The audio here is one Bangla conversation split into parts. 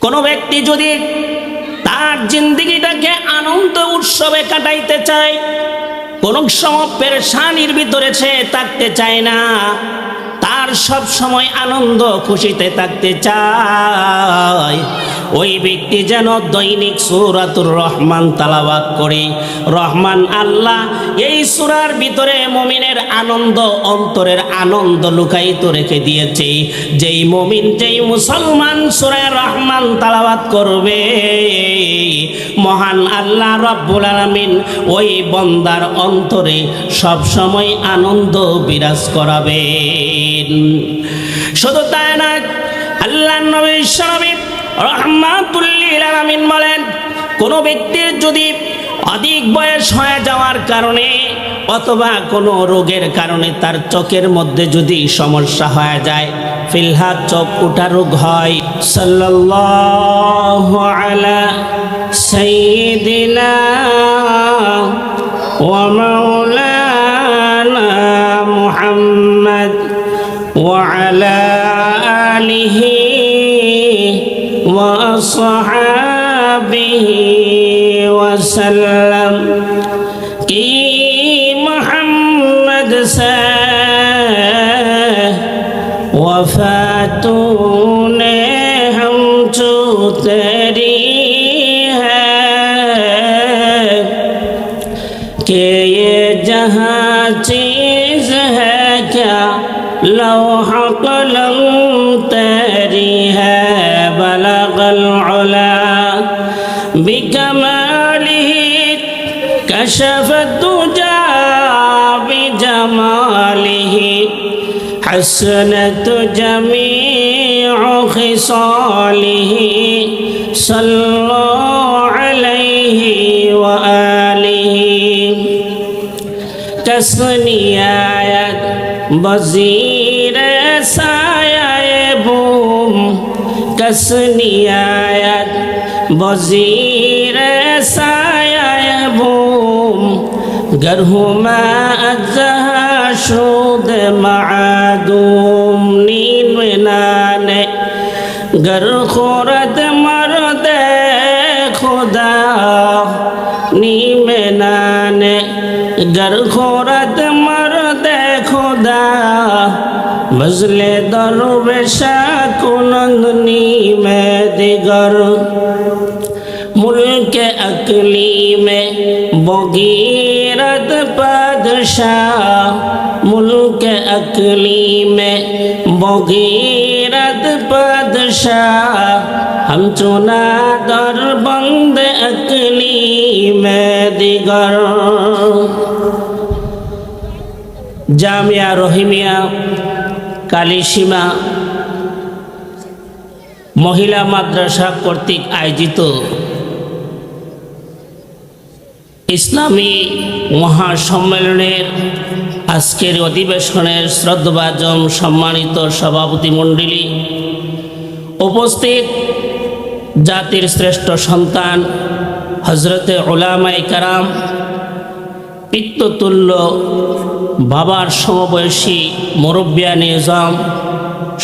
কোনো ব্যক্তি যদি তার জিন্দেগিটাকে আনন্দ উৎসবে কাটাইতে চায়, কোনো সময় পেরেশানির ভিতরে সে থাকতে চায় না, তার সব সময় আনন্দ খুশিতে থাকতে চায়, ওই ব্যক্তি যেন দৈনিক সূরাতুর রহমান তালাওয়াত করে। রহমান আল্লাহ এই সূরার ভিতরে মুমিনের আনন্দ, অন্তরের আনন্দ লুকায়িত রেখে দিয়েছে। যেই মুমিন, যেই মুসলমান সূরা রহমান তালাওয়াত করবে, মহান আল্লাহ রব্বুল আলামিন ওই বান্দার অন্তরে সব সময় আনন্দ বিরাজ করাবেন। শুধু তাই না, আল্লাহর নবী সাল্লাল্লাহু রাহমাতুল লিল আলামিন বলেন, কোনো ব্যক্তির যদি অধিক বয়স হয়ে যাওয়ার কারণে অথবা কোনো রোগের কারণে তার চোখের মধ্যে যদি সমস্যা হয়ে যায়, ফিলহাদ চোখ ওঠা রোগ হয়, সাল্লাল্লাহু আলা সাইয়্যিদিনা ওয়া মাওলানা মুহাম্মদ ওয়া আলা আলিহি وصحابه وسلم कि मोहम्मद से वफातूने हम जो तेरी है कि ये जहाँ चीज़ है क्या लौह कलम तेरी है बलगल उला बिकमालिह कशफ दुजा बिजमालिह हसनत जमीउ खिसालिह सल्लल्लाहु अलैहि व आलिहि तस्नियात वज़ीर साये बूम कसनियात वज़ीर साये बूम गरहुमा अज़हा शुद मादूम नीन नाने गर खुरद मर्द खुदा नीम नाने गर खुरद मर्द खुदा मजले दरवेशा कुनंदनी में दिगर मुल्क अकली में बगीरत बादशाह मुल्क अकली में बगीरत बादशाह हम चुना दर बंद अकली में दिगर। জামিয়া রহিমিয়া কালীসীমা মহিলা মাদ্রাসা কর্তৃক আয়োজিত ইসলামী মহাসম্মেলনের আজকের অধিবেশনের শ্রদ্ধাভাজন সম্মানিত সভাপতি মণ্ডলী, উপস্থিত জাতির শ্রেষ্ঠ সন্তান হযরতে উলামায়ে কেরাম, পিতৃতুল্য বাবার সমবয়সী মুরব্বিয়ানে নিজাম,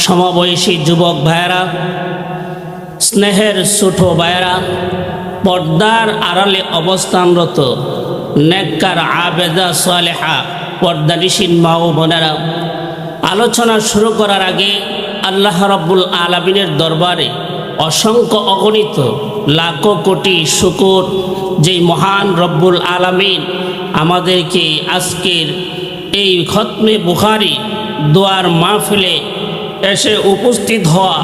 সমবয়সী যুবক ভাইয়েরা, স্নেহের ছোট ভাইয়েরা, পর্দার আড়ালে অবস্থানরত নেককার আবেদা সালেহা পর্দানিশীন মা ও বোনেরা, আলোচনা শুরু করার আগে আল্লাহ রাব্বুল আলামিনের দরবারে অসংখ্য অগণিত লাখো কোটি শুকর, যেই মহান রব্বুল আলামিন আমাদেরকে আজকের এই খতমে বুখারী দোয়ার মাহফিলে এসে উপস্থিত হওয়া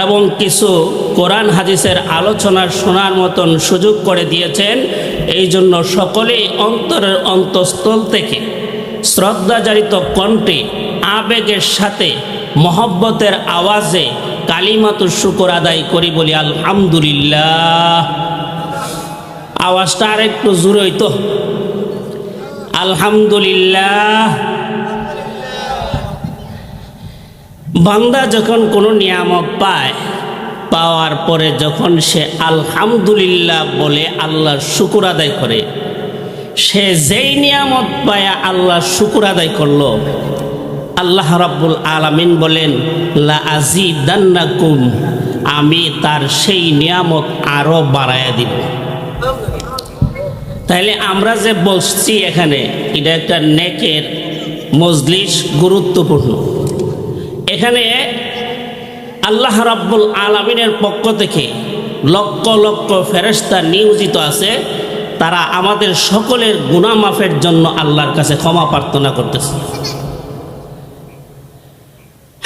এবং কিছু কোরআন হাদিসের আলোচনা শোনার মতন সুযোগ করে দিয়েছেন। এই জন্য সকলেই অন্তরের অন্তঃস্থল থেকে শ্রদ্ধাজারিত কণ্ঠে আবেগের সাথে মহব্বতের আওয়াজে কালিমাতুশ শুকর আদায় করি, বলি আলহামদুলিল্লাহ। আওয়াজটা আর একটু জোরে হইতো, আলহামদুলিল্লাহ। বান্দা যখন কোনো নিয়ামত পায়, পাওয়ার পরে যখন সে আলহামদুলিল্লাহ বলে আল্লাহর শুকর আদায় করে, সে যেই নিয়ামত পায় আল্লাহর শুকর আদায় করলো, আল্লাহ রাব্বুল আলামিন বলেন লা আজিদান্নাকুম, আমি তার সেই নিয়ামত আরো বাড়ায়া দিব। তাইলে আমরা যে বসছি এখানে, এটা একটা নেকের মজলিস, গুরুত্বপূর্ণ। এখানে আল্লাহ রাব্বুল আলামিনের পক্ষ থেকে লক্ষ লক্ষ ফেরেশতা নিয়োজিত আছে, তারা আমাদের সকলের গুনাহ মাফের জন্য আল্লাহর কাছে ক্ষমা প্রার্থনা করতেছে।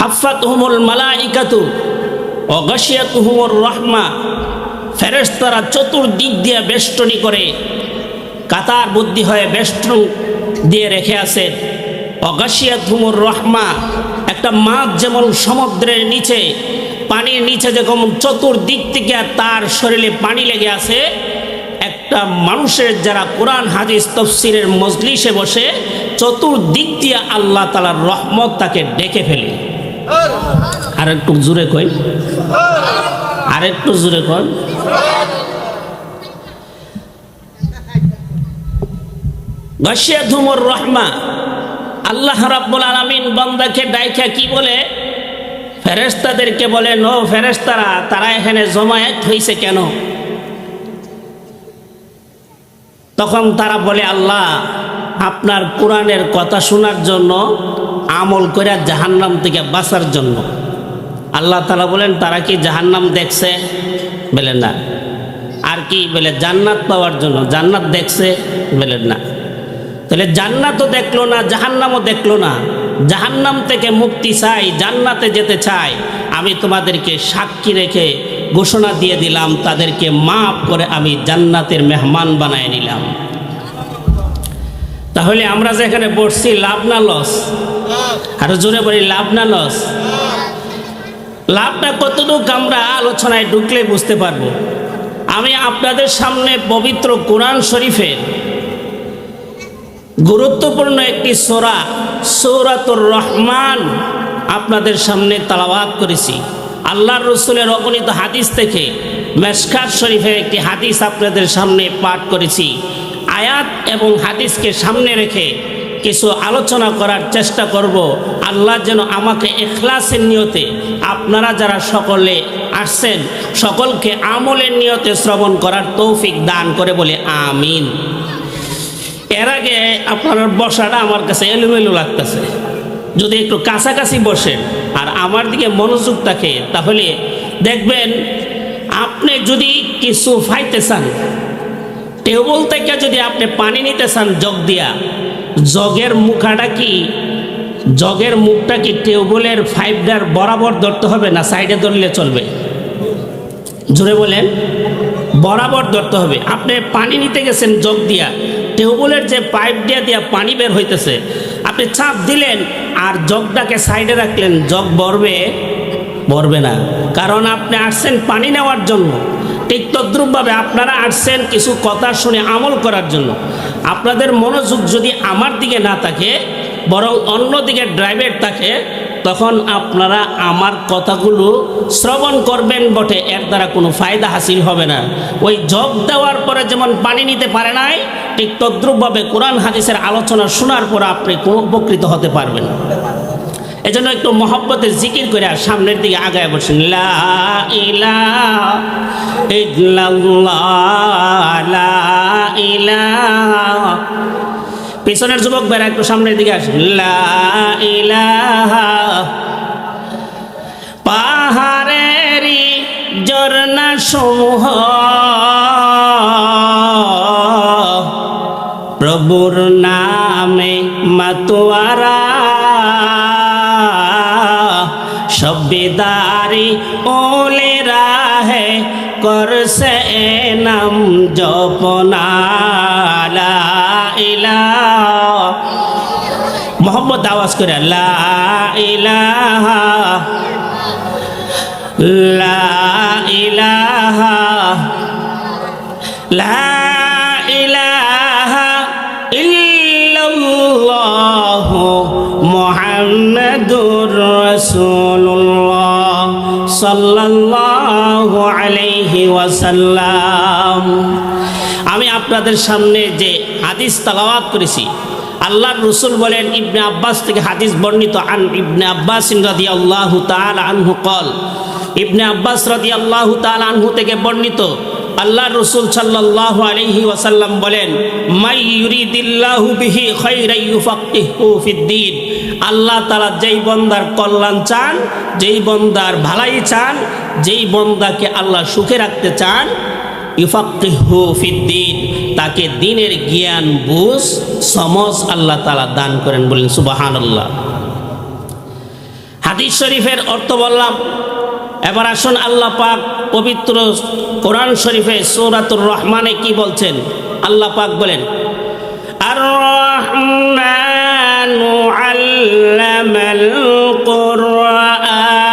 হাফাতহুমুল মালাইকাতু ওয়া গাশিয়াতুহুমুর রাহমা, ফেরেশতারা চতুর্দিক দিয়ে বেষ্টনী করে কাতার বুদ্ধি হয়ে বেষ্টন দিয়ে রেখে আছে। ওয়া গাশিয়াতুহুমুর রাহমা, একটা মাছ যেমন সমুদ্রের নিচে, পানির নিচে যেমন চতুর্দিক থেকে তার শরীরে পানি লেগে আছে, একটা মানুষের যারা কোরআন হাদিস তাফসীরের মজলিসে বসে চতুর্দিক দিয়ে আল্লাহ তাআলার রহমত তাকে ডেকে ফেলে। আর একটু জোরে কই, আর একটু জোরে কই। গাশিয়াতুহুমুর রাহমা, আল্লাহ রাব্বুল আলামিন বান্দাকে ডাইকা কি বলে? ফেরেশতাদেরকে বলেন, ও ফেরেশতারা, তারা এখানে জমায়েত হয়েছে কেন? তখন তারা বলে, আল্লাহ আপনার কোরআনের কথা শোনার জন্য, আমল করে জাহান্নাম থেকে বাঁচার জন্য। আল্লাহ তাআলা বলেন, তারা কি জাহান্নাম দেখছে? বলেন না। আর কি বলে? জান্নাত পাওয়ার জন্য। জান্নাত দেখছে? বলেন না। তাহলে জান্নাতও দেখলো না, জাহান্নামও দেখলো না। জাহান্নাম থেকে মুক্তি চাই, জান্নাতে যেতে চাই, আমি তোমাদেরকে সাক্ষী রেখে ঘোষণা দিয়ে দিলাম, তাদেরকে মাফ করে আমি জান্নাতের মেহমান বানায় নিলাম। তাহলে আমরা যেখানে বসছি, লাভ না লস? আরো জোরে বলি, লাভ না লস? লাভটা কতটুকু আমরা আলোচনায় ঢুকলে বুঝতে পারবো। আমি আপনাদের সামনে পবিত্র কোরআন শরীফের গুরুত্বপূর্ণ একটি সূরা, সূরাতুর রহমান আপনাদের সামনে তেলাওয়াত করেছি। আল্লাহর রাসূলের অগণিত হাদিস থেকে মেশকাত শরীফের একটি হাদিস আপনাদের সামনে পাঠ করেছি। আয়াত এবং হাদিসকে সামনে রেখে কিছু আলোচনা করার চেষ্টা করব। আল্লাহ যেন আমাকে ইখলাসের নিয়তে, আপনারা যারা সকলে আসছেন সকলকে আমলের নিয়তে শ্রবণ করার তৌফিক দান করে বলে আমিন। এর আগে আপনার বসাটা আমার কাছে এলোমেলো লাগতেছে। যদি একটু কাছাকাছি বসেন আর আমার দিকে মনোযোগ থাকে, তাহলে দেখবেন আপনি যদি কিছু ফাইতে চান, টেবল থেকে যদি আপনি পানি নিতে চান জগ দিয়া, জগের মুখাটা কি, জগের মুখটা কি টেবলের ফাইভটার বরাবর ধরতে হবে না সাইডে ধরলে চলবে? জোরে বলেন। বরাবর ধরতে হবে। আপনি পানি নিতে গেছেন জগ দিয়া, টেবলের যে পাইপ দিয়া পানি বের হইতেছে, আপনি চাপ দিলেন আর জগটাকে সাইডে রাখলেন, জগ ভরবে? ভরবে না। কারণ আপনি আসছেন পানি নেওয়ার জন্য। ঠিক তদ্রূপভাবে আপনারা আসছেন কিছু কথা শুনে আমল করার জন্য। আপনাদের মনোযোগ যদি আমার দিকে না থাকে, বরং অন্যদিকে ড্রাইভের থাকে, তখন আপনারা আমার কথাগুলো শ্রবণ করবেন বটে, এর দ্বারা কোনো ফায়দা হাসিল হবে না। ওই জগ দেওয়ার পরে যেমন পানি নিতে পারে নাই, ঠিক তদ্রূপভাবে কোরআন হাদিসের আলোচনা শোনার পর আপনি কোনো উপকৃত হতে পারবেন। এজন্য একটু মহব্বতের জিকির করে সামনের দিকে আগায় বসেন। লা ইলাহা ইল্লাল্লাহ, লা ইলাহা। পিছনের যুবক বেড়া একটু সামনের দিকে আসেন। লা ইলাহা। পাহাড়েরই ঝর্ণা সমূহ প্রভুর নামে মাতোয়ারা, সবেদারি ওলে রাহে করছে নাম জপনা। লা ইলাহা, মোহাম্মদ আওয়াজ করে, লা ইলাহা, লা ইলাহা, লা ইলাহা ইল্লাল্লাহু মুহাম্মাদুর রাসূলুল্লাহ সাল্লাল্লাহু আলাইহি ওয়াসাল্লাম। আমি আপনাদের সামনে যে হাদিস তেলাওয়াত করেছি, আল্লাহর রাসূল বলেন, ইবনে আব্বাস থেকে হাদিস বর্ণিত, আন ইবনে আব্বাস রাদিয়াল্লাহু তাআলা আনহু قال, ইবনে আব্বাস রাদিয়াল্লাহু তাআলা আনহু থেকে বর্ণিত, আল্লাহর রাসূল সাল্লাল্লাহু আলাইহি ওয়াসাল্লাম বলেন, মাই ইউরিদিল্লাহু বিহি খায়রান ইউফাক্কিহু ফিদ্দীন, আল্লাহ তাআলা যেই বান্দার কল্যাণ চান, যেই বান্দার ভালাই চান, যেই বান্দাকে আল্লাহ সুখে রাখতে চান, ইউফাক্কিহু ফিদ্দীন, তাকে দ্বীনের জ্ঞান বুঝ সমঝ আল্লাহ তাআলা দান করেন। বলেন সুবহানাল্লাহ। হাদিস শরীফের অর্থ বললাম, এবার আসুন আল্লাহ পাক পবিত্র কোরআন শরীফে সূরাতুর রহমানে কি বলছেন। আল্লাহ পাক বলেন, আর রহমানু আল্লামাল কুরআন,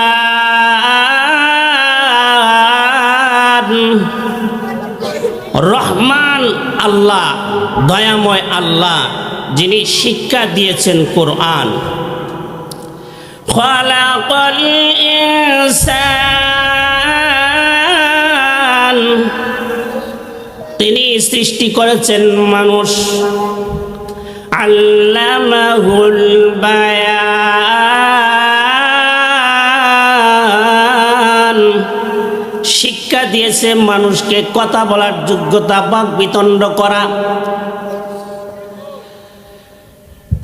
রহমান আল্লাহ, দয়াময় আল্লাহ, যিনি শিক্ষা দিয়েছেন কোরআন। খালাকাল ইনসান, তিনি সৃষ্টি করেছেন মানুষ। আল্লামাহুল বায়ান, শিক্ষা দিয়েছে মানুষকে কথা বলার যোগ্যতা, বাক বিতণ্ড করা।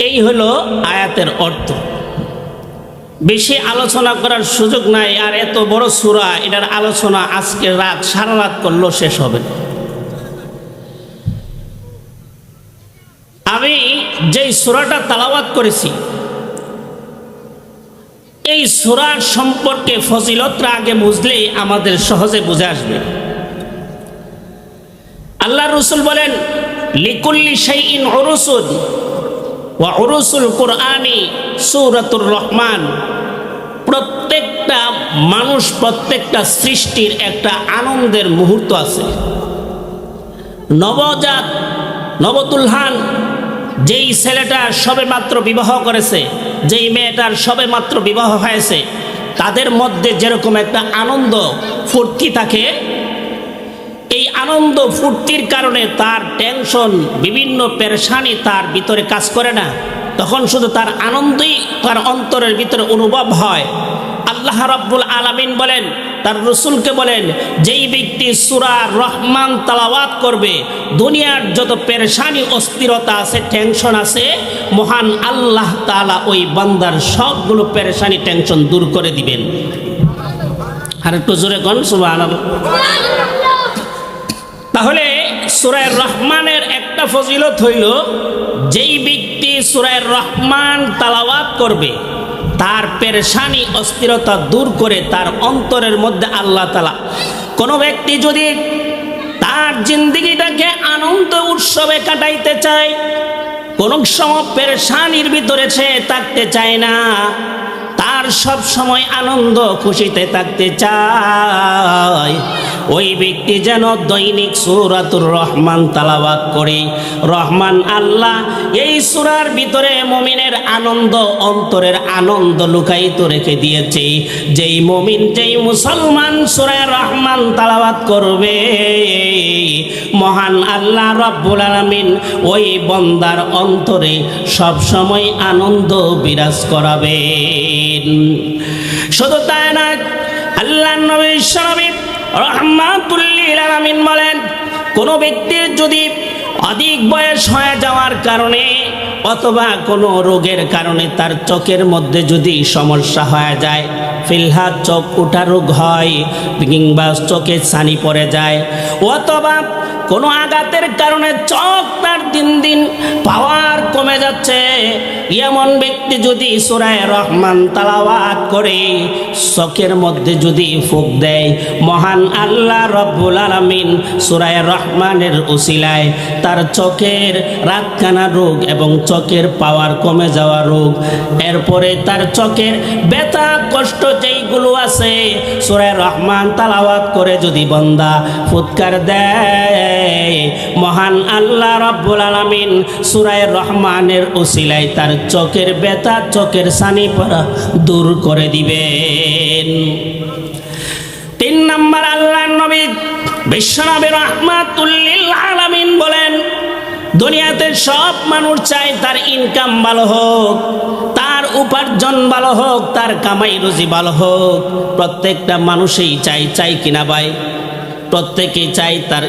এই হলো আয়াতের অর্থ। বেশি আলোচনা করার সুযোগ নাই, আর এত বড় সূরা, এটার আলোচনা আজকে রাত সারা রাত করলেও শেষ হবে। আমি যেই সূরাটা তেলাওয়াত করেছি, এই সূরার সম্পর্কে ফজিলতটা আগে বুঝলেই আমাদের সহজে বুঝে আসবে। আল্লাহর রাসূল বলেন, লিকুল্লি শাইইন উরুসুন ওয়া উরুসুল কুরআনি সূরাতুর রহমান, প্রত্যেকটা মানুষ, প্রত্যেকটা সৃষ্টির একটা আনন্দের মুহূর্ত আছে। নবজাত, নবতুলহান, যেই ছেলেটা সবে মাত্র বিবাহ করেছে, যেই মেয়েটার সবে মাত্র বিবাহ হয়েছে, তাদের মধ্যে যেরকম একটা আনন্দ ফুর্তি থাকে, এই আনন্দ ফুর্তির কারণে তার টেনশন, বিভিন্ন পেরেশানি তার ভিতরে কাজ করে না। তখন শুধু তার আনন্দই তার অন্তরের ভিতরে অনুভব হয়। আল্লাহ রাব্বুল আলামিন বলেন, তার রাসূলকে বলেন, যেই ব্যক্তি সূরা রহমান তেলাওয়াত করবে, দুনিয়ার যত পেরেশানি, অস্থিরতা আছে, টেনশন আছে, মহান আল্লাহ তাআলা ওই বান্দার সবগুলো পেরেশানি, টেনশন দূর করে দিবেন। আর একটু জোরে কোন সুবহানাল্লাহ। তাহলে সূরা রহমানের একটা ফজিলত হইল, যেই ব্যক্তি সূরা রহমান তেলাওয়াত করবে, তার পেরেশানি, অস্থিরতা দূর করে তার অন্তরের মধ্যে আল্লাহ তাআলা, কোনো ব্যক্তি যদি তার জিন্দেগিটাকে আনন্দ উৎসবে কাটাইতে চায়, কোনো সময় পেরেশানির ভিতরে সে থাকতে চায় না, তার সব সময় আনন্দ খুশিতে থাকতে চায়, ওই ব্যক্তি যেন দৈনিক সূরাতুর রহমান তেলাওয়াত করে। রহমান আল্লাহ এই সূরার ভিতরে মুমিনের আনন্দ, অন্তরের আনন্দ লুকায়িত রেখে দিয়েছে। যেই মুমিন, যেই মুসলমান সূরা রহমান তেলাওয়াত করবে, মহান আল্লাহ রাব্বুল আলামিন ওই বান্দার অন্তরে সব সময় আনন্দ বিরাজ করাবেন। শুধু তাই না, আল্লাহর নবী সাল্লাল্লাহু রাহমাতুল লিল আলামিন বলেন, কোনো ব্যক্তির যদি অধিক বয়স হয়ে যাওয়ার কারণে অথবা কোনো রোগের কারণে তার চোখের মধ্যে যদি সমস্যা হয়ে যায়, ফিলহাদ চোখ উঠা রোগ হয়, কিংবা চোখে ছানি পড়ে যায়, অথবা কোনো আঘাতের কারণে চোখ তার দিন দিন পাওয়ার কমে যাচ্ছে, এমন ব্যক্তি যদি সূরা রহমান তেলাওয়াত করে, চোখের মধ্যে যদি ফুঁক দেয়, মহান আল্লাহ রব্বুল আলামিন সূরা রহমানের উসিলায় তার চোখের রাতকানা রোগ এবং চোখের পাওয়ার কমে যাওয়া রোগ, এরপরে তার চোখের ব্যথা কষ্ট যেইগুলো আছে, সূরা রহমান তেলাওয়াত করে যদি বান্দা ফুৎকার দেয়, মহান আল্লাহ রাব্বুল আলামিন সূরা রহমানের উসিলায় তার চোখের ব্যথা, চোখের ছানি পড়া দূর করে দিবেন। 3 নম্বর, আল্লাহর নবী বিশ্বনবী রাহমাতুল লিল আলামিন বলেন, দুনিয়াতে সব মানুষ চায় তার ইনকাম ভালো হোক, তার উপার্জন ভালো হোক, তার কামাই রুজি ভালো হোক। প্রত্যেকটা মানুষই চাই কিনা ভাই? প্রত্যেকেই চাই তার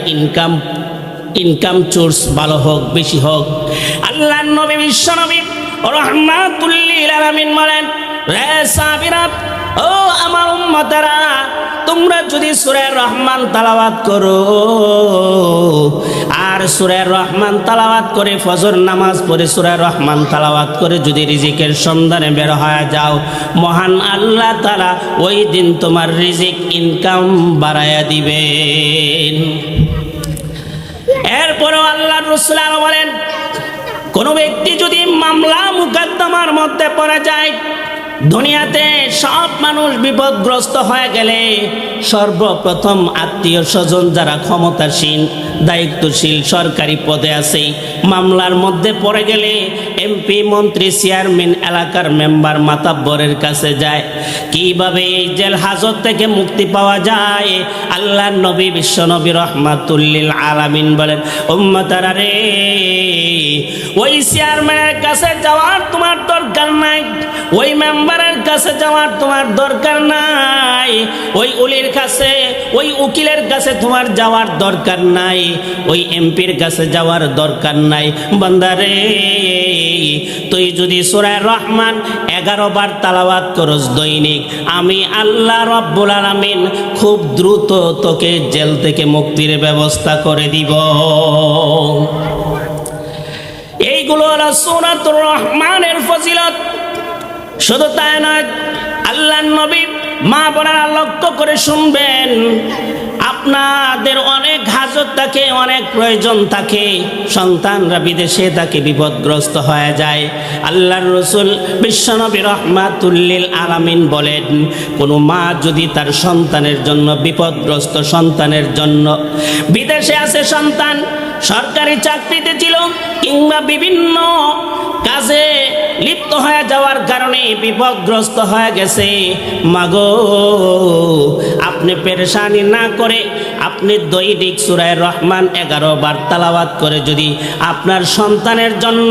ইনকাম সোর্স ভালো হোক, বেশি হোক। আল্লাহর নবী বিশ্ব নবী রাহমাতুল লিল আলামিন বলেন, রে সাহাবীরা, ও আমার উম্মতেরা, তোমরা যদি সূরা রহমান তেলাওয়াত করো আর সূরা রহমান তেলাওয়াত করে ফজর নামাজ পড়ে সূরা রহমান তেলাওয়াত করে যদি রিজিকের সন্ধানে বের হয়ে যাও, মহান আল্লাহ তাআলা ওই দিন তোমার রিজিক ইনকাম বাড়ায়া দিবেন। এরপরেও আল্লাহর রাসূল বলেন, কোন ব্যক্তি যদি মামলা মুকদ্দমার মধ্যে পড়ে যায়, দুনিয়াতে সব মানুষ বিপদগ্রস্ত হয়ে গেলে সর্বপ্রথম আত্মীয় স্বজন যারা ক্ষমতাসীন দায়িত্বশীল সরকারি পদে আছে, মামলার মধ্যে পড়ে গেলে এমপি মন্ত্রী চেয়ারম্যান এলাকার মেম্বার মাতাব্বরের কাছে যায়। কিভাবে এই জেল হাজত থেকে মুক্তি পাওয়া যায়? আল্লাহর নবী বিশ্ব নবী রাহমাতুল লিল আলামিন বলেন, উম্মতারা রে, ওই চেয়ারম্যানের কাছে যাওয়ার তোমার দরকার নাই, ওই মেম্বারের কাছে যাওয়ার তোমার দরকার নাই, ওই উলির কাছে ওই উকিলের কাছে তোমার যাওয়ার দরকার নাই, ওই এমপির কাছে যাওয়ার দরকার নাই। বান্দারে, তুই যদি সূরা রহমান 11 বার তেলাওয়াত করস দৈনিক, আমি আল্লাহ রাব্বুল আলামিন খুব দ্রুত তোকে জেল থেকে মুক্তির ব্যবস্থা করে দিব। এইগুলো হলো সূরাতুর রহমানের ফজিলত। শুধু তাই নয়, আল্লাহর নবী মা বোনেরা লক্ষ্য করে শুনবেন, আপনাদের অনেক হাজত থাকে, অনেক প্রয়োজন থাকে, সন্তানরা বিদেশে থাকে, বিপদগ্রস্ত হয়ে যায়। আল্লাহর রাসূল বিশ্বনবী রাহমাতুল লিল আলামিন বলেন, কোনো মা যদি তার সন্তানের জন্য বিপদগ্রস্ত সন্তানের জন্য, বিদেশে আছে সন্তান, সরকারি চাকরিতে ছিল কিংবা বিভিন্ন কাজে লিপ্ত হয়ে যাওয়ার কারণে বিপদগ্রস্ত হয়ে গেছে, মাগো আপনি পেরেশানি না করে আপনি দৈনিক সূরা রহমান 11 বার তেলাওয়াত করে যদি আপনার সন্তানের জন্য,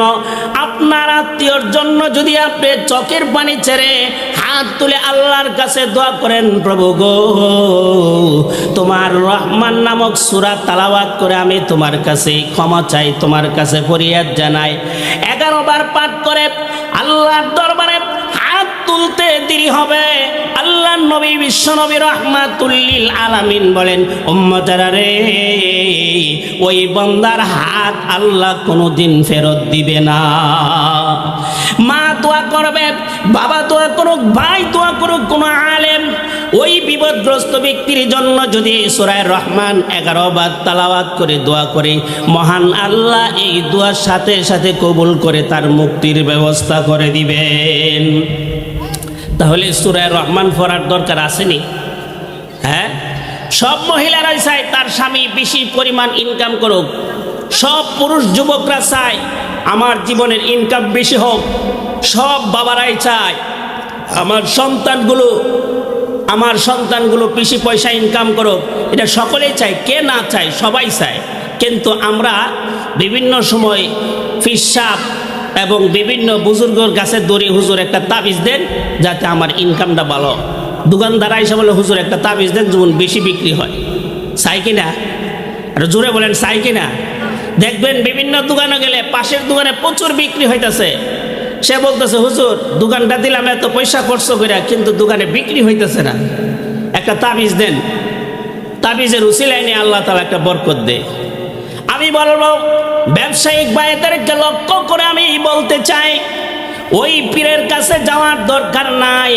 আপনার আত্মীয়র জন্য যদি আপনি চোখের পানি ছেড়ে হাত তুলে আল্লাহর কাছে দোয়া করেন, প্রভু গো, তোমার রহমান নামক সূরা তেলাওয়াত করে আমি তোমার কাছে ক্ষমা চাই, তোমার কাছে ফরিয়াদ জানাই, 11 বার পাঠ করে আল্লাহর দরবারে হাত তুলতে দেরি হবে। আল্লাহর নবী বিশ্ব নবী রাহমাতুল লিল আলামিন বলেন, উম্মতেরা রে, ওই বান্দার হাত আল্লাহ কোনোদিন ফেরত দিবে না। মা দোয়া করবে, বাবা দোয়া করুক, ভাই দোয়া করুক, কোনো আলেম ওই বিপদগ্রস্ত ব্যক্তির জন্য যদি সূরা রহমান 11 বার তেলাওয়াত করে দোয়া করে, মহান আল্লাহ এই দোয়ার সাথে সাথে কবুল করে তার মুক্তির ব্যবস্থা করে দিবেন। তাহলে সূরা রহমান পড়ার দরকার আসেনি? হ্যাঁ, সব মহিলারাই চায় তার স্বামী বেশি পরিমাণ ইনকাম করুক, সব পুরুষ যুবকরা চায় আমার জীবনের ইনকাম বেশি হোক, সব বাবারাই চায় আমার সন্তানগুলো বেশি পয়সা ইনকাম করুক। এটা সকলেই চায়, কে না চায়? সবাই চায়। কিন্তু আমরা বিভিন্ন সময় ফিসাব এবং বিভিন্ন বুজুর্গর কাছে দড়ি, হুজুর একটা তাবিজ দেন যাতে আমার ইনকামটা ভালো। দোকানদার এসে বলে, হুজুর একটা তাবিজ দেন যেমন বেশি বিক্রি হয়। চাই কিনা? আর জোরে বলেন, চাই কিনা? দেখবেন বিভিন্ন দোকানে গেলে পাশের দোকানে প্রচুর বিক্রি হইতেছে, সে বলতেছে, হুজুর দোকানটা দিলাম এত পয়সা খরচ করে, কিন্তু দোকানে বিক্রি হইতেছে না, একটা তাবিজ দেন। তাবিজের উসিলায় নিয়ে আল্লাহ তাআলা একটা বরকত দেয়। আমি বলবো, ব্যবসায়িক ভাইদেরকে লক্ষ্য করে আমি বলতে চাই, ওই পীরের কাছে যাওয়ার দরকার নাই,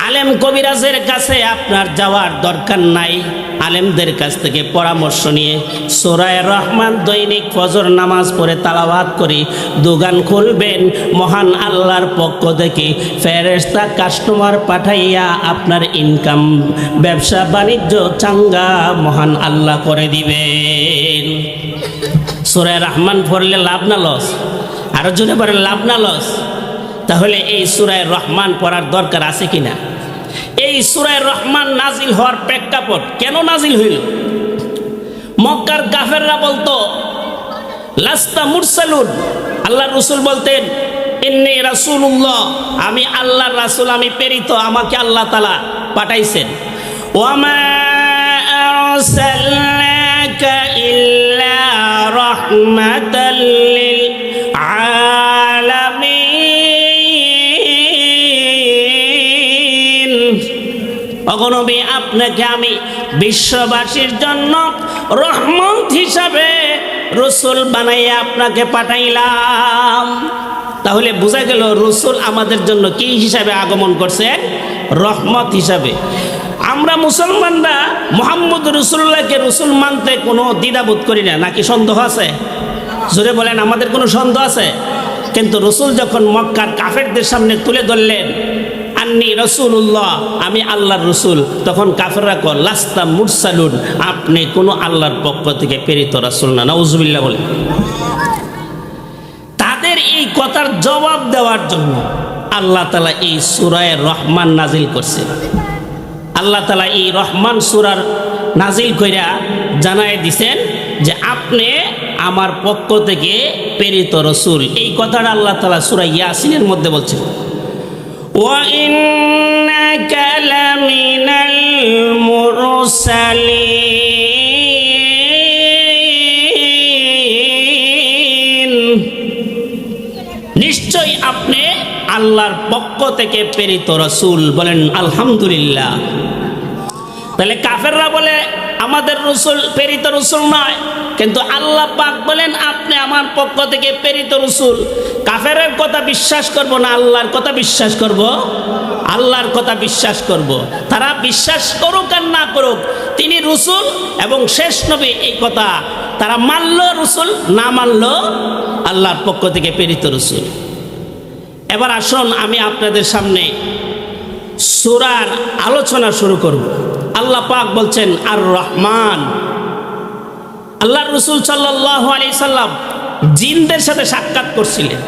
আলেম কবিরাজের কাছে আপনার যাওয়ার দরকার নাই। আলেমদের কাছ থেকে পরামর্শ নিয়ে সূরা রহমান দৈনিক ফজর নামাজ পড়ে তেলাওয়াত করে দোকান খুলবেন, মহান আল্লাহর পক্ষ থেকে ফেরেশতা কাস্টমার পাঠাইয়া আপনার ইনকাম, ব্যবসা বাণিজ্য চাঙ্গা মহান আল্লাহ করে দিবেন। সূরা রহমান পড়লে লাভ না লস? আরো জোরে বলেন, লাভ না লস? তাহলে এই সূরা রহমান পড়ার দরকার আছে কিনা? এই সূরা রহমান নাজিল হওয়ার প্রেক্ষাপট কেন নাজিল হইল? মক্কার কাফেররা বলতো, লাস্তা মুরসালুন। আল্লাহর রাসূল বলতেন ইন্নী রাসূলুল্লাহ, আমি আল্লাহর রাসূল, আমি প্রেরিত, আমাকে আল্লাহ তাআলা পাঠাইছেন। ওয়া মা আরসালনাকা ইল্লা রাহমাতাল লিল আলামিন। ওগো নবী, আপনাকে আমি বিশ্ববাসীর জন্য রহমত হিসাবে রাসূল বানাইয়া আপনাকে পাঠাইলাম। তাহলে বোঝা গেল রাসূল আমাদের জন্য কি হিসাবে আগমন করছে? রহমত হিসাবে। আমরা মুসলমানরা মুহাম্মদ রাসূলুল্লাহকে রাসূল মানতে কোনো দ্বিধাবোধ করি না, নাকি সন্দেহ আছে? জোরে বলেন, আমাদের কোনো সন্দেহ আছে? কিন্তু রাসূল যখন মক্কার কাফেরদের সামনে তুলে ধরলেন আন্নী রাসূলুল্লাহ, আমি আল্লাহর রাসূল, তখন কাফেররা কয় লাস্তা মুরসালুন, আপনি কোনো আল্লাহর পক্ষ থেকে প্রেরিত রাসূল না। নাউজুবিল্লাহ বলেন। তাদের এই কথার জবাব দেওয়ার জন্য আল্লাহ তাআলা এই সূরা রহমান নাজিল করছেন। আল্লাহ তাআলা এই রহমান সূরার নাজিল কইরা জানায় দিছেন যে আপনি আমার পক্ষ থেকে প্রেরিত রাসূল। এই কথাটা আল্লাহ তাআলা সূরা ইয়াসিনের মধ্যে বলছেন, ওয়া ইন্নাকা লামিনাল মুরসালিন, নিশ্চয়ই আপনি আল্লাহর পক্ষ থেকে প্রেরিত রাসূল। বলেন আলহামদুলিল্লাহ। তাহলে কাফেররা বলে আমাদের রাসূল প্রেরিত রাসূল নয়, কিন্তু আল্লাহ পাক বলেন আপনি আমার পক্ষ থেকে প্রেরিত রাসূল। কাফেরের কথা বিশ্বাস করব না আল্লাহর কথা বিশ্বাস করব? আল্লাহর কথা বিশ্বাস করব। তারা বিশ্বাস করুক আর না করুক, তিনি রাসূল এবং শেষ নবী, এই কথা তারা মানলো রাসূল, না মানলো আল্লাহর পক্ষ থেকে প্রেরিত রাসূল। এবার আসুন আমি আপনাদের সামনে সূরার আলোচনা শুরু করব। আল্লাহ পাক বলছেন আর রহমান। আল্লাহর রাসূল সাল্লাল্লাহু আলাইহি সাল্লাম জিনদের সাথে সাক্ষাৎ করছিলেন।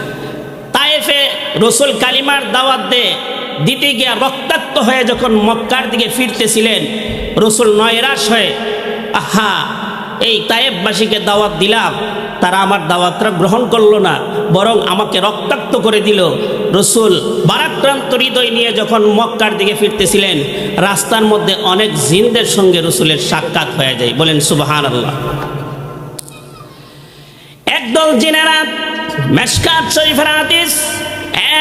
তায়েফে রাসূল কালিমার দাওয়াত দিতে গিয়ে রক্তাক্ত হয়ে যখন মক্কার দিকে ফিরতেছিলেন, রাসূল নয়রাশ হয়ে আহা এই তায়েফবাসীকে দাওয়াত দিলাম, তারা আমার দাওয়াতটা গ্রহণ করলো না, বরং আমাকে রক্তাক্ত করে দিল। রাসূল ভারাক্রান্ত হৃদয় নিয়ে যখন মক্কার দিকে ফিরতেছিলেন, রাস্তার মধ্যে অনেক জিনদের সঙ্গে রাসূলের সাক্ষাৎ হয়ে যায়। বলেন সুবহানাল্লাহ। একদল জিনেরা, মিশকাত শরীফের হাদিস,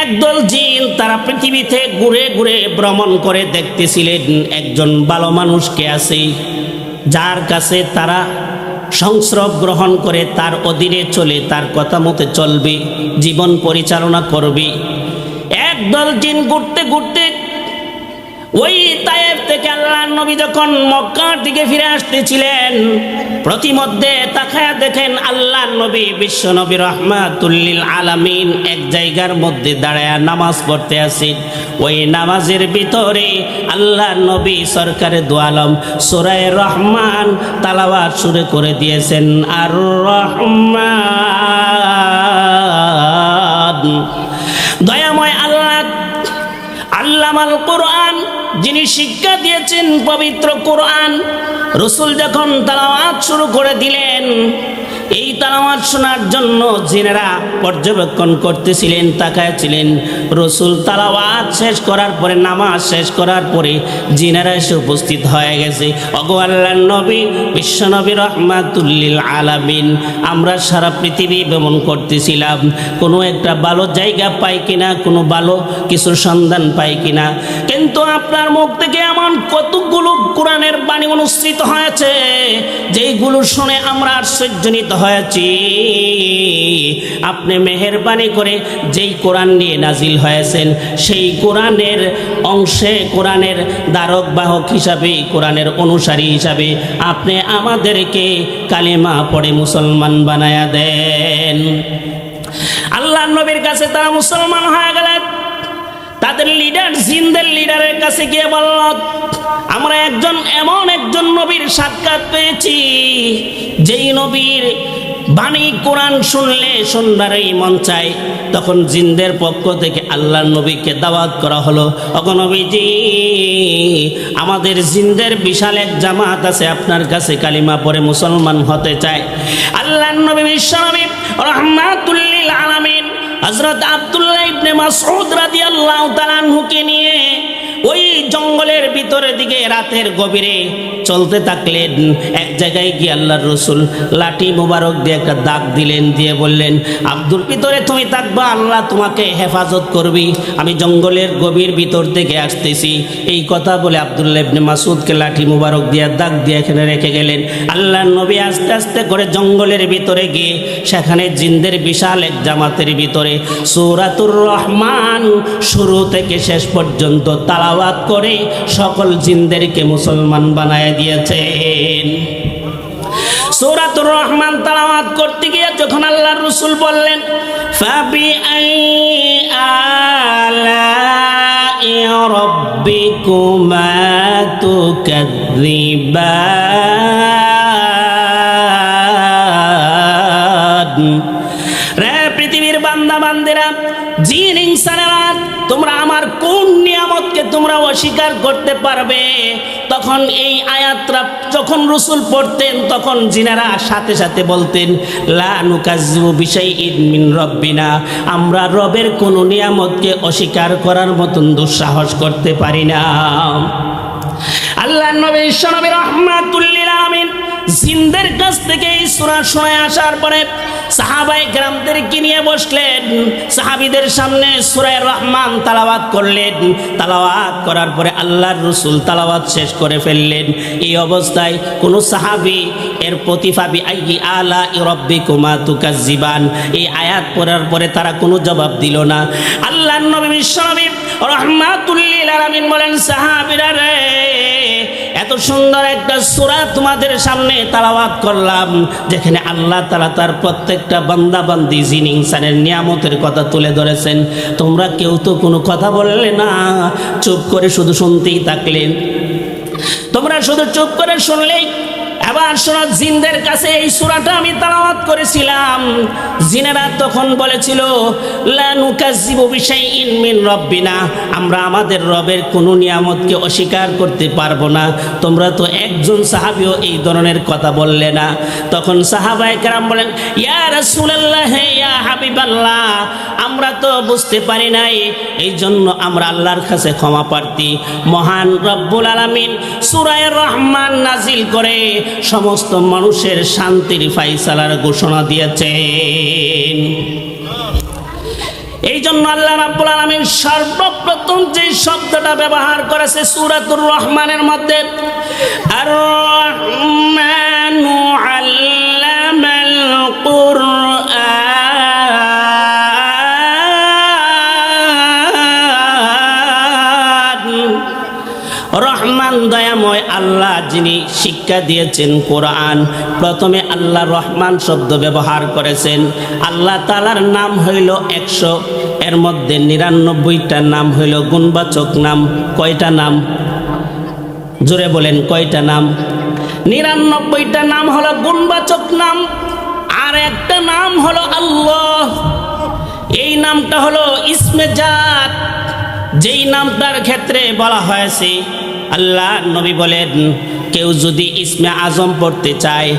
একদল জিন তারা পৃথিবীতে ঘুরে ঘুরে ভ্রমণ করে দেখতেছিলেন একজন ভালো মানুষ কে আছে, যার কাছে তারা সংস্রব গ্রহণ করে তার অধীনে চলে, তার কথা মতে চলবে, জীবন পরিচালনা করবে। একদল জিন ঘুরতে ঘুরতে ওই তায়েফ থেকে আল্লাহর নবী যখন মক্কার দিকে ফিরে আসতেছিলেন, প্রতিমধ্যে তাকায়া দেখেন আল্লাহর নবী বিশ্ব নবী রাহমাতুল লিল আলামিন এক জায়গার মধ্যে দাঁড়ায়া নামাজ পড়তে আছেন। ওই নামাজের ভিতরে আল্লাহর নবী সরকারে দু আলম সূরা রহমান তালাওয়াত শুরু করে দিয়েছেন। আর রহমান, দয়াময় আল্লাহ, আল্লামাল কোরআন, যিনি শিক্ষা দিয়েছেন পবিত্র কোরআন। রাসূল যখন তেলাওয়াত শুরু করে দিলেন, এই তেলাওয়াত শোনার জন্য জিনেরা পর্যবেক্ষণ করতেছিলেন, তাকায়াছিলেন। রাসূল তেলাওয়াত শেষ করার পরে, নামাজ শেষ করার পরে জিনেরা এসে উপস্থিত হয়ে গেছে। ওগো আল্লাহর নবী বিশ্ব নবী রাহমাতুল লিল আলামিন, আমরা সারা পৃথিবী ভ্রমণ করতেছিলাম, কোনো একটা ভালো জায়গা পাই কিনা, কোনো ভালো কিছুর সন্ধান পাই কিনা, কিন্তু আপনার মুখ থেকে এমন কতগুলো কোরআনের বাণী অনুসৃত হয়েছে যেইগুলো শুনে আমরা আশ্চর্যজনিত হয়েছি। আপনি মেহেরবানি করে যেই কোরআন নিয়ে নাজিল হয়েছেন, সেই কোরআনের অংশে, কোরআনের ধারক বাহক হিসাবে, কোরআনের অনুসারী হিসাবে আপনি আমাদেরকে কালিমা পড়ে মুসলমান বানায়া দেন। আল্লাহর নবীর কাছে তারা মুসলমান হয়ে গেলেন। তাদের লিডার, জিনদের লিডারের কাছে গিয়ে বলল, আমরা এমন একজন নবীর সাক্ষাৎ পেয়েছি যেই নবীর বাণী কোরআন শুনলে শুনবারই মন চায়। তখন জিনদের পক্ষ থেকে আল্লাহর নবীকে দাওয়াত করা হলো, ওগো নবীজি, আমাদের জিনদের বিশাল এক জামাত আছে, আপনার কাছে কালিমা পড়ে মুসলমান হতে চায়। আল্লাহর নবী বিশ্বনবী রাহমাতুল লিল আলামিন হযরত আব্দুল্লাহ ইবনে মাসউদ রাদিয়াল্লাহু তাআলা আনহুকে নিয়ে ওই জঙ্গলের ভিতরের দিকে রাতের গভীরে চলতে থাকলেন। এক জায়গায় গিয়ে আল্লাহর রসুল লাঠি মুবারক দিয়ে একটা দাগ দিলেন, দিয়ে বললেন, আব্দুল, ভিতরে তুমি থাকবা, আল্লাহ তোমাকে হেফাজত করবি, আমি জঙ্গলের গভীর ভিতর থেকে আসতেছি। এই কথা বলে আব্দুল্লাহ ইবনে মাসউদকে লাঠি মুবারক দিয়ে দাগ দিয়ে এখানে রেখে গেলেন। আল্লাহর নবী আস্তে আস্তে করে জঙ্গলের ভিতরে গিয়ে সেখানে জিনদের বিশাল এক জামাতের ভিতরে সূরাতুর রহমান শুরু থেকে শেষ পর্যন্ত তালাওয়াত করে সকল জিনদেরকে মুসলমান বানায় দিয়েছেন। সূরাতুর রহমান তালাওয়াত করতে গিয়ে যখন আল্লাহর রাসূল বললেন, ফাবিআই আলাই রাব্বিকুমা তুকাযযিবান, রে পৃথিবীর বান্দা বান্দিরা, জিন ইনসানেরা, তোমরা আমার কোন নিয়ামতকে তোমরা অস্বীকার করতে পারবে? তখন এই আয়াতটা যখন রাসূল পড়তেন তখন জিনেরা সাথে সাথে বলতেন, লা নুকাযযিবু বিশাইইন মিন রাব্বিনা, আমরা রবের কোন নিয়ামতকে অস্বীকার করার মতন দুঃসাহস করতে পারি না। আল্লাহর নবী বিশ্বনবী রাহমাতুল লিল আলামিন জিনদের কাছ থেকে এই সূরা শুনে আসার পরে সাহাবায়ে কেরামদেরকে নিয়ে বসলেন, সাহাবীদের সামনে সূরা রহমান তালাওয়াত করলেন। তালাওয়াত করার পরে আল্লাহর রাসূল তালাওয়াত শেষ করে ফেললেন। এই অবস্থায় কোন সাহাবী এর প্রতিফাবি আইয়ি আলা রাব্বিকুমা তুকাযযিবান এই আয়াত পড়ার পরে তারা কোনো জবাব দিল না। আল্লাহর নবী বিশ্বনবী রাহমাতুল লিল আলামিন বলেন, সাহাবীরা রে, এত সুন্দর একটা সূরা তোমাদের সামনে তালাওয়াত করলাম যেখানে আল্লাহ তাআলা তার প্রত্যেকটা বান্দা বান্দি জিন ইনসানের নিয়ামতের কথা তুলে ধরেছেন, তোমরা কেউ তো কোনো কথা বললে না, চুপ করে শুধু শুনতেই থাকলেন। তোমরা শুধু চুপ করে শুনলেই। এবার শোনো, জিনদের কাছে এই সূরাটা আমি তেলাওয়াত করেছিলাম, জিনেরা তখন বলেছিল, লা নুকাযযিবু বিশাইইন মিন রাব্বিনা, আমরা আমাদের রবের কোনো নিয়ামতকে অস্বীকার করতে পারবো না। তোমরা তো একজন সাহাবীও এই ধরনের কথা বললে না। তখন সাহাবায়ে কেরাম বলেন, ইয়া রাসূলুল্লাহ, ইয়া হাবিবাল্লাহ, আমরা তো বুঝতে পারি নাই, এই জন্য আমরা আল্লাহর কাছে ক্ষমা প্রার্থী। মহান রব্বুল আলামিন সূরা রহমান নাজিল করে সমস্ত মানুষের শান্তির ফায়সালার ঘোষণা দিয়েছেন। এই জন্য আল্লাহ রাব্বুল আলামিন সর্বপ্রথম যে শব্দটা ব্যবহার করেছে সূরাতুর রহমানের মধ্যে, আর রহমানু আল্লামাল কুরআন, রহমান দয়াময় আল্লাহ যিনি শিক্ষা দিয়েছেন কোরআন। প্রথমে আল্লাহ রহমান শব্দ ব্যবহার করেছেন। আল্লাহ তাআলার নাম হইল 100, এর মধ্যে 99টা নাম হইল গুণবাচক নাম। কয়টা নাম? জোরে বলেন, কয়টা নাম? 99টা নাম হলো গুণবাচক নাম, আর একটা নাম হলো আল্লাহ। এই নামটা হলো ইসমে জাত, যেই নামটার ক্ষেত্রে বলা হয়েছে, আল্লাহ নবী বলেন, কেউ যদি ইসমে আজম পড়তে চায়,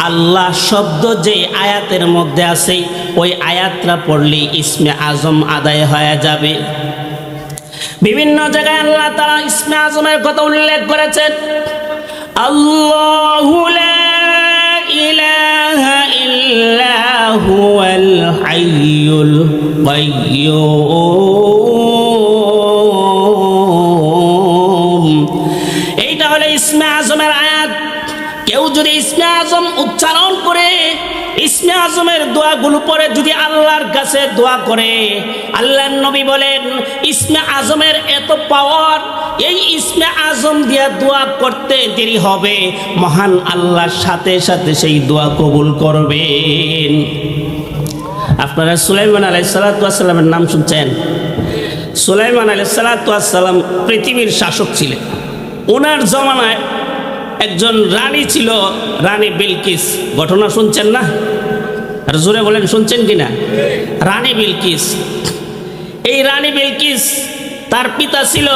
আল্লাহ শব্দ যে আয়াতের মধ্যে আছে ওই আয়াতটা পড়লে ইসমে আজম আদায় হয়ে যাবে। বিভিন্ন জায়গায় আল্লাহ তাআলা ইসমে আজমের কথা উল্লেখ করেছেন। আল্লাহু লা ইলাহা ইল্লা হুয়াল হাইয়ুল কাইয়্যুম, এইটা হলো ইসমে আজমের আয়াত। কেউ যদি ইসমে আজম উচ্চারণ করে, ইসমে আজমের দোয়াগুলো পরে যদি আল্লাহর কাছে দোয়া করে, আল্লাহর নবী বলেন ইসমে আজমের এত পাওয়ার, এই ইসমে আজম দিয়া দোয়া করতে দেরি হবে, মহান আল্লাহর সাথে সাথে সেই দোয়া কবুল করবেন। আপনারা সুলাইমান আলাইহিস সালাতু ওয়াস সালামের নাম শুনছেন? সুলাইমান আলাইহিস সালাতু ওয়াস সালাম পৃথিবীর শাসক ছিলেন। ওনার জমানায় একজন রানী ছিল, রানী বিলকিস। ঘটনা শুনছেন না? আর জোরে বলেন, শুনছেন কিনা? রানী বিলকিস। এই রানী বিলকিস তার পিতা ছিল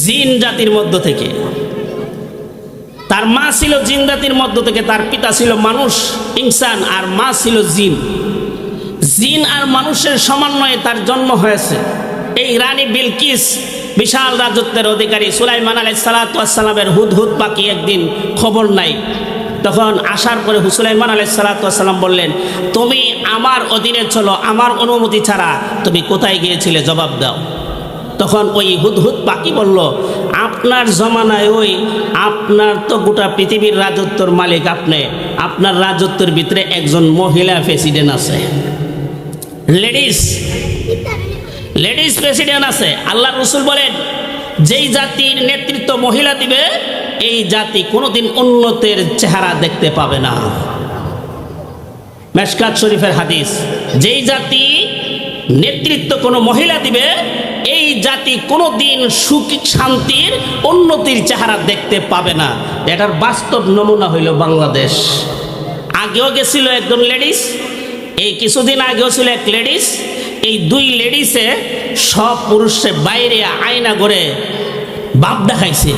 জিন জাতির মধ্য থেকে, তার মা ছিল জিন জাতির মধ্য থেকে, তার পিতা ছিল মানুষ ইনসান আর মা ছিল জিন। জিন আর মানুষের সমন্বয়ে তার জন্ম হয়েছে। এই রানী বিলকিস বিশাল রাজত্বের অধিকারী। সুলাইমান আলাইহিস সালাতু ওয়াস সালামের হুদহুদ পাখি একদিন খবর নাই, তখন আসার পরে সুলাইমান আলাইহিস সালাতু ওয়াস সালাম বললেন, তুমি আমার অধীনে চলো, আমার অনুমতি ছাড়া তুমি কোথায় গিয়েছিলে জবাব দাও। তখন ওই হুদহুদ পাখি বলল, আপনার জমানায় আপনার তো গোটা পৃথিবীর রাজত্বর মালিক আপনি, আপনার রাজত্বের ভিতরে একজন মহিলা প্রেসিডেন্ট আছে, লেডিস প্রেসিডেন্ট আছে। আল্লাহ রসুল বলেন, যেই জাতির নেতৃত্ব মহিলা দিবে এই জাতি কোনোদিন উন্নতের চেহারা দেখতে পাবে না। মেশকাত শরীফের হাদিস, যেই জাতি নেতৃত্ব কোনো মহিলা দিবে এই জাতি কোনোদিন সুখ শান্তির উন্নতির চেহারা দেখতে পাবে না। এটার বাস্তব নমুনা হইল বাংলাদেশ। আগেও গেছিল একজন লেডিস, এই কিছুদিন আগেও ছিল এক লেডিস। এই দুই লেডিসে সব পুরুষে বাইরে আয়না করে বাপ দেখাইছে,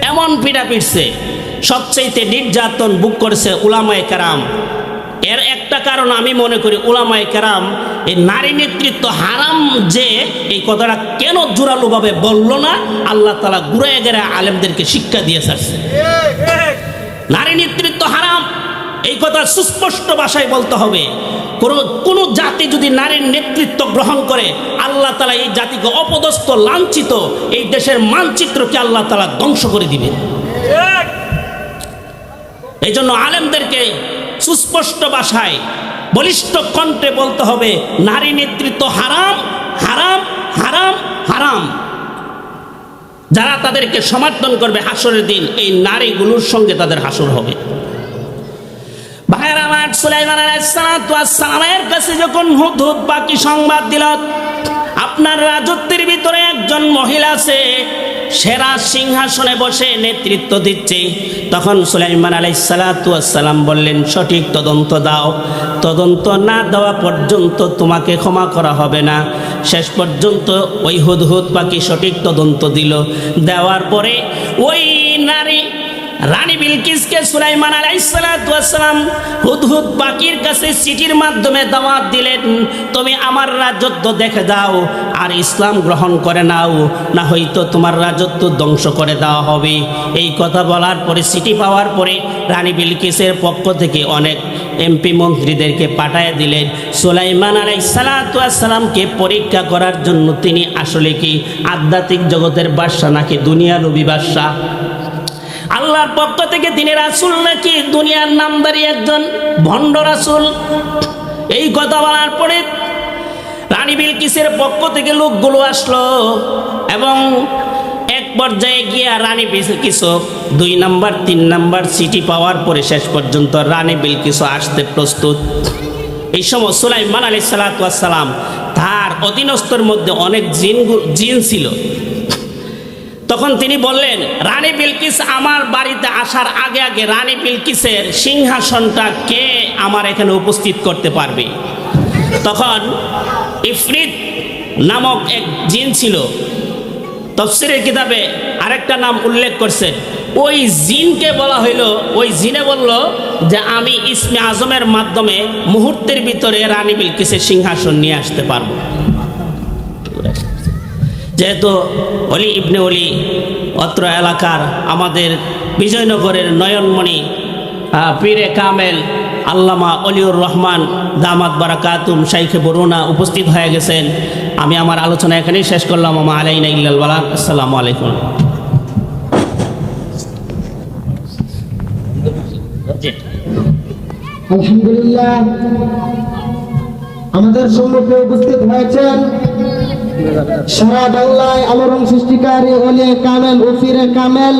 এমন পিটা পিটছে, সবচেয়ে নির্যাতন বুক করেছে উলামায়ে কেরাম। এর একটা কারণ আমি মনে করি উলামায়ে কেরাম এই নারী নেতৃত্ব হারাম যে এই কথাটা কেন জোরালোভাবে বলল না, আল্লাহ তাআলা ঘুরে গেরে আলেমদেরকে শিক্ষা দিয়ে ছাড়ছে। নারী নেতৃত্ব হারাম এই কথা সুস্পষ্ট ভাষায় বলতে হবে। কোন জাতি যদি নারীর নেতৃত্ব গ্রহণ করে আল্লাহ তাআলা এই জাতিকে অপদস্থ, লাঞ্ছিত, এই দেশের মানচিত্রকে আল্লাহ তাআলা ধ্বংস করে দিবেন। এই জন্য আলেমদেরকে সুস্পষ্ট ভাষায় বলিষ্ঠ কণ্ঠে বলতে হবে, নারী নেতৃত্ব হারাম, হারাম, হারাম, হারাম। যারা তাদেরকে সমর্থন করবে হাসরের দিন এই নারীগুলোর সঙ্গে তাদের হাসর হবে। ভাইয়েরা আমার, সুলাইমান আলাইহিস সালাতু ওয়াস সালামের কাছে যখন হুদহুদ পাখি সংবাদ দিল, আপনার রাজত্বের ভিতরে একজন মহিলা আছে, সেরা সিংহাসনে বসে নেতৃত্ব দিচ্ছে, তখন সুলাইমান আলাইহিস সালাতু ওয়াস সালাম বললেন, সঠিক তদন্ত দাও, তদন্ত না দেওয়া পর্যন্ত তোমাকে ক্ষমা করা হবে না। শেষ পর্যন্ত ওই হুদহুদ পাখি সঠিক তদন্ত দিল। দেওয়ার পরে ওই রানী বিলকিসকে সুলাইমান আলাইহিস সালাতু ওয়াস সালাম হুদহুদ পাখির কাছে চিঠির মাধ্যমে দাওয়াত দিলেন, তুমি আমার রাজত্ব দেখে দাও আর ইসলাম গ্রহণ করে নাও, না হয়তো তোমার রাজত্ব ধ্বংস করে দেওয়া হবে। এই কথা বলার পরে, চিঠি পাওয়ার পরে রানী বিলকিসের পক্ষ থেকে অনেক এমপি মন্ত্রীদেরকে পাঠায় দিলেন সুলাইমান আলাইহিস সালাতু ওয়াস সালামকে পরীক্ষা করার জন্য তিনি আসলে কি আধ্যাত্মিক জগতের বাদশা নাকি দুনিয়ার অভিবাসা, আল্লাহর পক্ষ থেকে তিনি রাসূল নাকি দুনিয়ার নামধারী একজন ভণ্ড রাসূল। এই কথা বলার পরে রানী বিলকিসের পক্ষ থেকে লোকগুলো আসলো এবং এক পর্যায়ে গিয়ে রানী বিলকিস 2 নাম্বার 3 নাম্বার চিঠি পাওয়ার পরে শেষ পর্যন্ত রানী বিলকিস আসতে প্রস্তুত। এই সময় সুলাইমান আলাইহিস সালাতু ওয়াস সালাম তার অধীনস্থর মধ্যে অনেক জিন ছিল। তখন তিনি বললেন, রানী বিলকিস আমার বাড়িতে আসার আগে আগে রানী বিলকিসের সিংহাসনটা কে আমার এখানে উপস্থিত করতে পারবে? তখন ইফরিত নামক এক জিন ছিল, তাফসীরের কিতাবে আরেকটা নাম উল্লেখ করছে। ওই জিনকে বলা হইল, ওই জিনে বলল যে আমি ইসমে আজমের মাধ্যমে মুহূর্তের ভিতরে রানী বিলকিসের সিংহাসন নিয়ে আসতে পারবো। যেহেতু অলি ইবনে অলি অত্র এলাকার আমাদের বিজয়নগরের নয়নমণি পীরে কামেল আল্লামা অলিউর রহমান দামাত বারাকাতুম শাইখে বরুনা উপস্থিত হয়ে গেছেন। আমি আমার আলোচনা এখানেই শেষ করলাম। আমা আলাইনা ইল্লাল বালাগ। আসসালামু আলাইকুম। আলহামদুলিল্লাহ, আমাদের সম্মুখে উপস্থিত হয়েছেন সারা বাংলায় আলোড়ন সৃষ্টিকারী ওলিয়ে কামেল ও পীরে কামেল